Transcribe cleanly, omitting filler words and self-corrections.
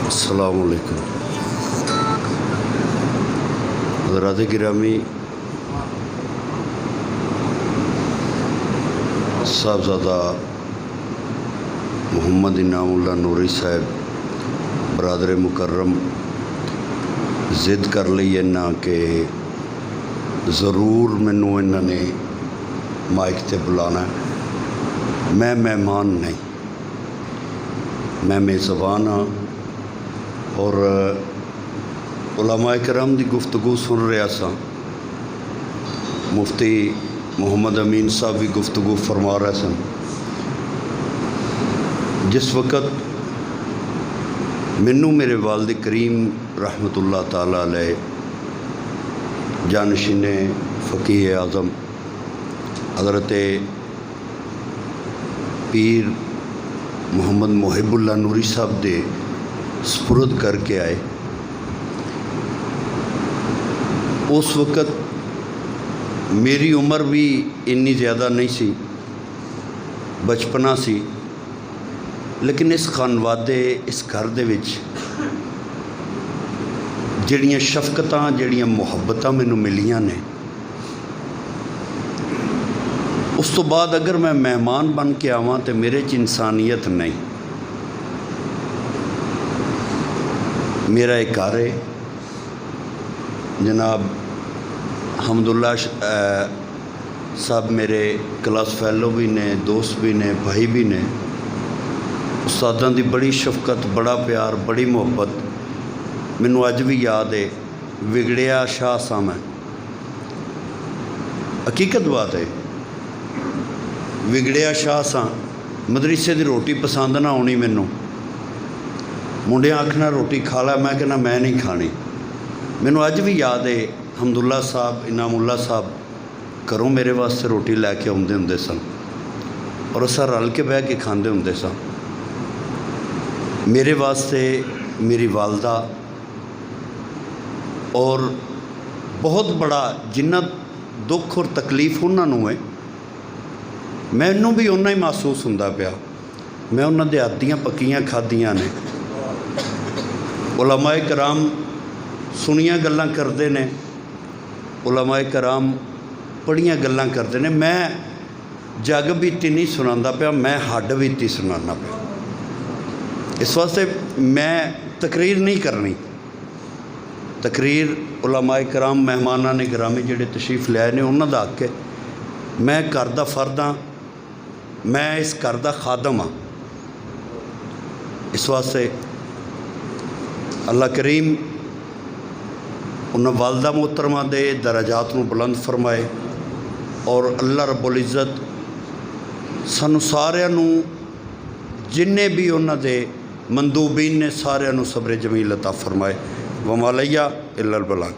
अस्सलाम वालेकुम। हज़रात गिरामी, साहबजादा मोहम्मद इनामुल्लाह नूरी साहब बरादर मुकर्रम जिद कर ली इन्ना कि ज़रूर मैनू इन्होंने माइक ते बुलाना। मैं मेहमान नहीं, मैं मेज़बान हाँ और उलमा इकराम की गुफ्तगू सुन रहा सा। मुफ्ती मोहम्मद अमीन साहब भी गुफ्तगू फरमा रहे सन। जिस वक़्त मैनू मेरे वालिद करीम रहमतुल्लाह ताला अलैह जानशीने फ़कीह आज़म हज़रत पीर मोहम्मद मुहिबुल्लाह नूरी साहब दे सपुर्द करके आए, उस वक़्त मेरी उम्र भी इन्नी ज़्यादा नहीं सी, बचपना सी। लेकिन इस खानवादे इस घर दे विच जिहड़ियां शफकतां जिहड़ियां मुहब्बतां मैनू मिलियां ने, उस तो बाद अगर मैं मेहमान बन के आवां तो मेरे च इंसानियत नहीं। मेरा एक घर है, जनाब हमदुल्ला साहब मेरे क्लास फैलो भी ने, दोस्त भी ने, भाई भी ने। उस्तादां दी बड़ी शफकत, बड़ा प्यार, बड़ी मुहब्बत मैनू अज भी याद है। विगड़िया शाह सा मैं, हकीकत बात है, विगड़िया शाह सा। मदरसे की रोटी पसंद ना आनी मैनू, मुंडिया आखना रोटी खा ला, मैं कहना मैं नहीं खानी। मैनू अज भी याद है, हमदुल्ला साहब इनामुल्ला साहब घरों मेरे वास्ते रोटी लैके आउंदे हुंदे सन और असां रल के बह के खांदे हुंदे सन। मेरे वास्ते मेरी वालदा और बहुत बड़ा जिन्ना दुख और तकलीफ उन्होंने है, मैनू भी उन्ना ही महसूस होंदा पिया। मैं उन्हां दे आदियां पक्कियां खादियां ने। उलमा कराम सुनियां गल्लां करदे ने, उलमा कराम पढ़ियां गल्लां करदे ने। मैं जग बीती नहीं सुनांदा पिया, मैं हड्ड बीती सुनाना पिया। इस वास्ते मैं तकरीर नहीं करनी। तकरीर उलमा कराम मेहमानां ने गिरामी जिहड़े तशरीफ लियाए ने उन्हां दा हक है। मैं घर दा फर्द हाँ, मैं इस घर दा खादम हाँ। इस वास्ते अल्लाह करीम उन्हां वालदा मोहतरमा दे दराजात नूं बुलंद फरमाए और अल्लाह रब्बुल इज़्ज़त सानू सारिਆਂ ਨੂੰ जिन्ने भी उन्हां दे मंदूबीन ने सारिਆਂ ਨੂੰ सब्र जमील अता फरमाए। वमा अलैया इल्लल बलाग।